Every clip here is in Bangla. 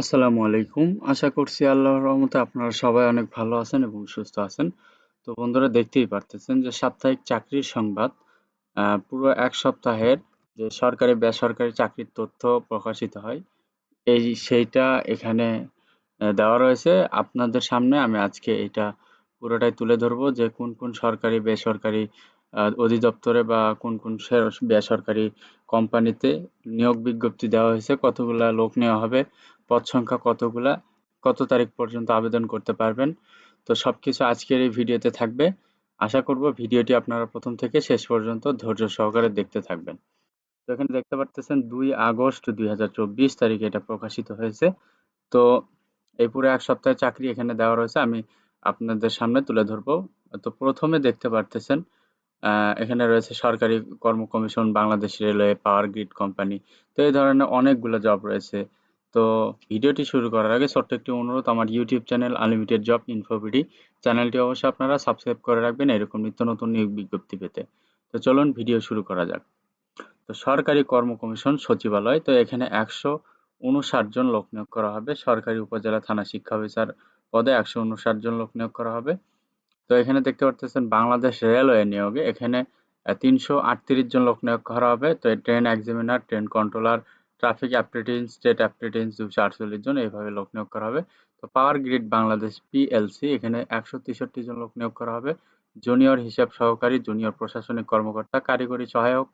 আসসালামু আলাইকুম। আশা করছি আল্লাহর রহমতে আপনারা সবাই অনেক ভালো আছেন এবং সুস্থ আছেন। তো বন্ধুরা দেখতেই পারতেছেন যে সাপ্তাহিক চাকরির সংবাদ পুরো ১ সপ্তাহের যে সরকারি বেসরকারি চাকরির তথ্য প্রকাশিত হয়, সেইটা এখানে দেওয়া রয়েছে। আপনাদের সামনে আমি আজকে এটা পুরোটাই তুলে ধরবো যে কোন সরকারি বেসরকারি অধিদপ্তরে বা কোন বেসরকারি কোম্পানিতে নিয়োগ বিজ্ঞপ্তি দেওয়া হয়েছে, কতগুলা লোক নেওয়া হবে, পদ সংখ্যা কতগুলা, কত তারিখ পর্যন্ত আবেদন করতে পারবেন। তো সবকিছু আজকের এই ভিডিওতে থাকবে। আশা করব ভিডিওটি আপনারা প্রথম থেকে শেষ পর্যন্ত ধৈর্য সহকারে দেখতে থাকবেন। তো এখানে দেখতে পারতেছেন ২ আগস্ট ২০২৪ তারিখে এটা প্রকাশিত হয়েছে। তো এই পুরো ১ সপ্তাহের চাকরি এখানে দেওয়া রয়েছে। আমি আপনাদের সামনে তুলে ধরবো। তো ১ম এ দেখতে পারতেছেন এখানে রয়েছে সরকারি কর্ম commission, Bangladesh railway, power grid company. তো এই ধরনের অনেকগুলো জব রয়েছে। তো ভিডিওটি শুরু করার আগে ছোট্ট একটি অনুরোধ, আমার YouTube channel unlimited job InfoBD চ্যানেলটি অবশ্যই আপনারা সাবস্ক্রাইব করে রাখবেন এরকম নিত্য নতুন নিয়োগ বিজ্ঞপ্তি পেতে। তো চলুন ভিডিও শুরু করা যাক। তো সরকারি কর্ম কমিশন সচিবালয়, তো এখানে ১৫৯ জন লোক নিয়োগ করা হবে। সরকারি উপজেলা থানা শিক্ষা অফিসার পদে ১৫৯ জন লোক নিয়োগ করা হবে। তো এখানে দেখতে পারতেছেন বাংলাদেশ রেলওয়ে নিয়োগে এখানে ৩৩৮ জন লোক নিয়োগ করা হবে। তো train examiner, train controller, traffic apprentice, state apprentice ২৪৮ জন এইভাবে লোক নিয়োগ করা হবে। তো পাওয়ার গ্রিড বাংলাদেশ পিএলসি এখানে ১৬৩ জন লোক নিয়োগ করা হবে। জুনিয়র হিসাব সহকারী, জুনিয়র প্রশাসনিক কর্মকর্তা, কারিগরি সহায়ক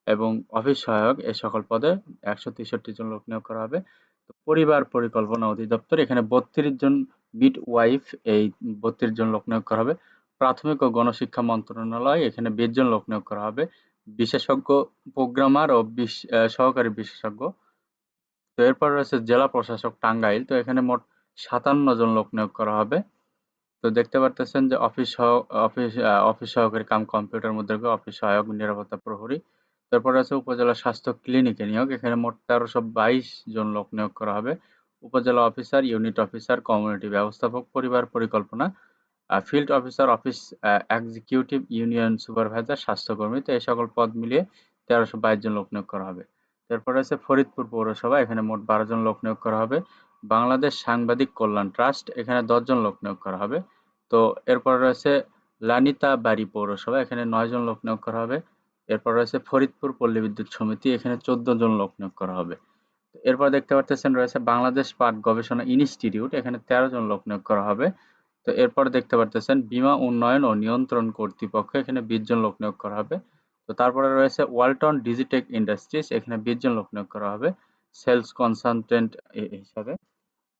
এবং অফিস সহায়ক এ সকল পদে ১৬৩ জন লোক নিয়োগ করা হবে। তো পরিবার পরিকল্পনা অধিদপ্তর এখানে ৩২ জন মিডওয়াইফ, এই ৩২ জন লোক নিয়োগ করা হবে। প্রাথমিক ও গণশিক্ষা মন্ত্রণালয় এখানে ২০ জন লোক নিয়োগ করা হবে। বিশেষজ্ঞ প্রোগ্রামার ও সহকারী বিশেষজ্ঞ। তো এরপর রয়েছে জেলা প্রশাসক টাঙ্গাইল, তো এখানে মোট ৫৭ জন লোক নিয়োগ করা হবে। তো দেখতে পারতেছেন যে অফিস সহকারী কাম কম্পিউটার মুদ্রাকে অফিস সহায়ক, নিরাপত্তা প্রহরী। তারপরে আছে উপজেলা স্বাস্থ্য ক্লিনিকে নিয়োগ, এখানে মোট ১৩২২ জন লোক নিয়োগ করা হবে। উপজেলা অফিসার, ইউনিট অফিসার, কমিউনিটি ব্যবস্থাপক, পরিবার পরিকল্পনা, field officer, office executive, union supervisor, স্বাস্থ্যকর্মী। তো এই সকল পদ মিলিয়ে ১৩২২ জন লোক নিয়োগ করা হবে। তারপরে আছে ফরিদপুর পৌরসভা, এখানে মোট ১২ জন লোক নিয়োগ করা হবে। বাংলাদেশ সাংবাদিক কল্যাণ ট্রাস্ট এখানে ১০ জন লোক নিয়োগ করা হবে। তো এরপর রয়েছে লানিতাবাড়ী পৌরসভা, এখানে ৯ জন লোক নিয়োগ করা হবে। এরপর রয়েছে ফরিদপুর পল্লী বিদ্যুৎ সমিতি, এখানে ১৪ জন লোক নিয়োগ করা হবে। এরপর দেখতে পারতেছেন রয়েছে বাংলাদেশ পাট গবেষণা ইনস্টিটিউট, এখানে ১৩ জন লোক নিয়োগ করা হবে। তো এরপর দেখতে পারতেছেন বীমা উন্নয়ন ও নিয়ন্ত্রণ কর্তৃপক্ষ, এখানে ২০ জন লোক নিয়োগ করা হবে। তো তারপরে রয়েছে ওয়ালটন ডিজিটেক ইন্ডাস্ট্রিজ, এখানে ২০ জন লোক নিয়োগ করা হবে সেলস কনসালটেন্ট হিসাবে।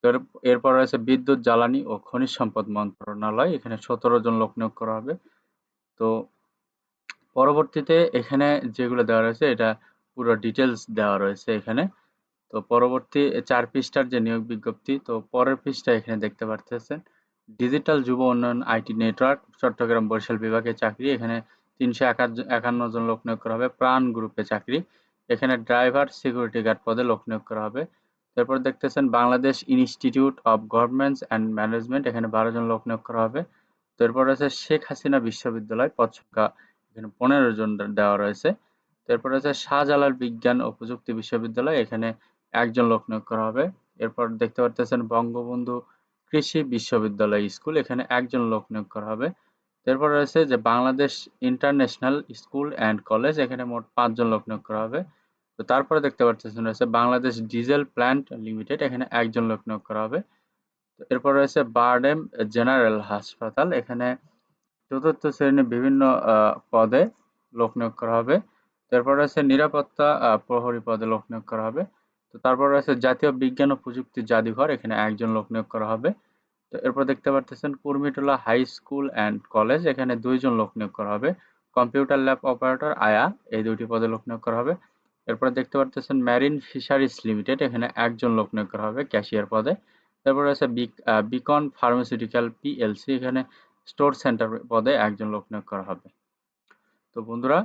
তো এরপর রয়েছে বিদ্যুৎ, জ্বালানি ও খনিজ সম্পদ মন্ত্রণালয়, এখানে ১৭ জন লোক নিয়োগ করা হবে। তো পরবর্তীতে এখানে যেগুলো দেওয়া রয়েছে এটা পুরো ডিটেলস দেওয়া রয়েছে এখানে। তো পরবর্তী ৪ পৃষ্ঠার যে নিয়োগ বিজ্ঞপ্তি, তো পরের পৃষ্ঠায় এখানে দেখতে পারতেছেন ডিজিটাল যুব উন্নয়ন আইটি নেটওয়ার্ক চট্টগ্রাম বরিশাল বিভাগে চাকরি, এখানে ৩৫১ জন লোক নিয়োগ করা হবে। প্রাণ গ্রুপে চাকরি, এখানে ড্রাইভার, সিকিউরিটি গার্ড পদে লোক নিয়োগ করা হবে। তারপর দেখতেছেন Bangladesh institute of governments and management, এখানে ১২ জন লোক নিয়োগ করা হবে। তারপর রয়েছে শেখ হাসিনা বিশ্ববিদ্যালয়, পদ সংখ্যা এখানে ১৫ জন দেওয়া রয়েছে। তারপর রয়েছে শাহজালাল বিজ্ঞান ও প্রযুক্তি বিশ্ববিদ্যালয়, এখানে ১ জন লোক নিয়োগ করা হবে। এরপর দেখতে পারতেছেন বঙ্গবন্ধু কৃষি বিশ্ববিদ্যালয় স্কুল, এখানে ১ জন লোক নিয়োগ করা হবে। এরপর রয়েছে যে Bangladesh international school and college, এখানে মোট ৫ জন লোক নিয়োগ করা হবে। তো তারপরে দেখতে পারতেছেন রয়েছে বাংলাদেশ ডিজেল প্ল্যান্ট লিমিটেড, এখানে ১ জন লোক নিয়োগ করা হবে। তো এরপর রয়েছে বারডেম জেনারেল হাসপাতাল, এখানে ৪র্থ শ্রেণীর বিভিন্ন পদে লোক নিয়োগ করা হবে। তারপর রয়েছে নিরাপত্তা প্রহরী পদে লোক নিয়োগ করা হবে। তো তারপর রয়েছে জাতীয় বিজ্ঞান ও প্রযুক্তি জাদুঘর, এখানে ১ জন লোক নিয়োগ করা হবে। তো এরপর দেখতে পারতেছেন Kurmitola high school and college, এখানে ২ জন লোক নিয়োগ করা হবে। কম্পিউটার ল্যাব অপারেটর আয়া, এই ২ টি পদে লোক নিয়োগ করা হবে। এরপর দেখতে পারতেছেন মেরিন ফিশারিজ লিমিটেড, এখানে ১ জন লোক নিয়োগ করা হবে ক্যাশিয়ার পদে। তারপর রয়েছে বিকন ফার্মাসিউটিক্যাল পিএলসি, এখানে স্টোর সেন্টার পদে ১ জন লোক নিয়োগ করা হবে। তো বন্ধুরা,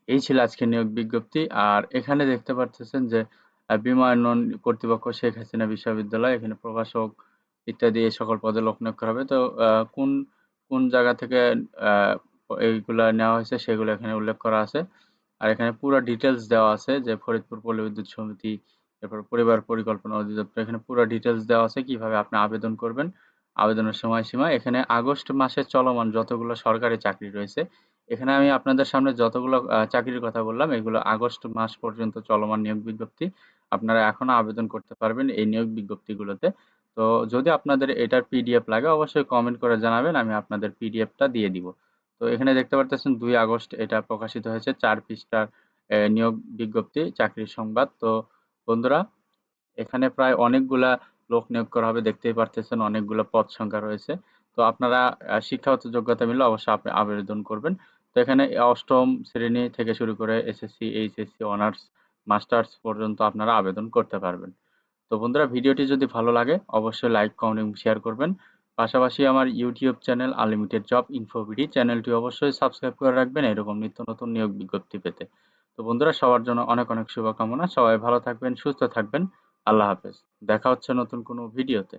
এই ছিল আজকের নিয়োগ বিজ্ঞপ্তি। আর এখানে দেখতে পারতেছেন যে বিমা উন্নয়ন কর্তৃপক্ষ শেখ হাসিনা বিশ্ববিদ্যালয়, এখানে প্রভাষক ইত্যাদি এই সকল পদে লোক নিয়োগ করা হবে। তো কোন কোন জায়গা থেকে এইগুলা নেওয়া হয়েছে সেগুলো এখানে উল্লেখ করা আছে। আর এখানে পুরো ডিটেলস দেওয়া আছে যে ফরিদপুর পল্লী বিদ্যুৎ সমিতি এরপর পরিবার পরিকল্পনা অধিদপ্তর, এখানে পুরো ডিটেলস দেওয়া আছে কিভাবে আপনি আবেদন করবেন, আবেদনের সময়সীমা। এখানে আগস্ট মাসে চলমান যতগুলো সরকারি চাকরি রয়েছে, এখানে আমি আপনাদের সামনে যতগুলো চাকরির কথা বললাম এগুলো আগস্ট মাস পর্যন্ত চলমান নিয়োগ বিজ্ঞপ্তি। আপনারা এখনো আবেদন করতে পারবেন এই নিয়োগ বিজ্ঞপ্তিগুলোতে। তো যদি আপনাদের এটার পিডিএফ লাগে অবশ্যই কমেন্ট করে জানাবেন, আমি আপনাদের পিডিএফটা দিয়ে দিব। তো এখানে দেখতে পারতেছেন 2 আগস্ট এটা প্রকাশিত হয়েছে, 4 পৃষ্ঠার নিয়োগ বিজ্ঞপ্তি, চাকরির সংবাদ। তো বন্ধুরা, এখানে প্রায় অনেকগুলা লোক নিয়োগ করা হবে, দেখতেই পারতেছেন অনেকগুলো পদ সংখ্যা রয়েছে। তো আপনারা শিক্ষাগত যোগ্যতা মিলে অবশ্যই আপনি আবেদন করবেন। তো এখানে অষ্টম শ্রেণী থেকে শুরু করে এসএসসি, এইচএসসি, অনার্স, মাস্টার্স পর্যন্ত আপনারা আবেদন করতে পারবেন। তো বন্ধুরা, ভিডিওটি যদি ভালো লাগে অবশ্যই লাইক, কমেন্ট এবং শেয়ার করবেন। পাশাপাশি আমার YouTube channel unlimited job InfoBD চ্যানেলটি অবশ্যই সাবস্ক্রাইব করে রাখবেন এরকম নিত্য নতুন নিয়োগ বিজ্ঞপ্তি পেতে। তো বন্ধুরা, সবার জন্য অনেক অনেক শুভকামনা। সবাই ভালো থাকবেন, সুস্থ থাকবেন। আল্লাহ হাফেজ। দেখা হচ্ছে নতুন কোনো ভিডিওতে।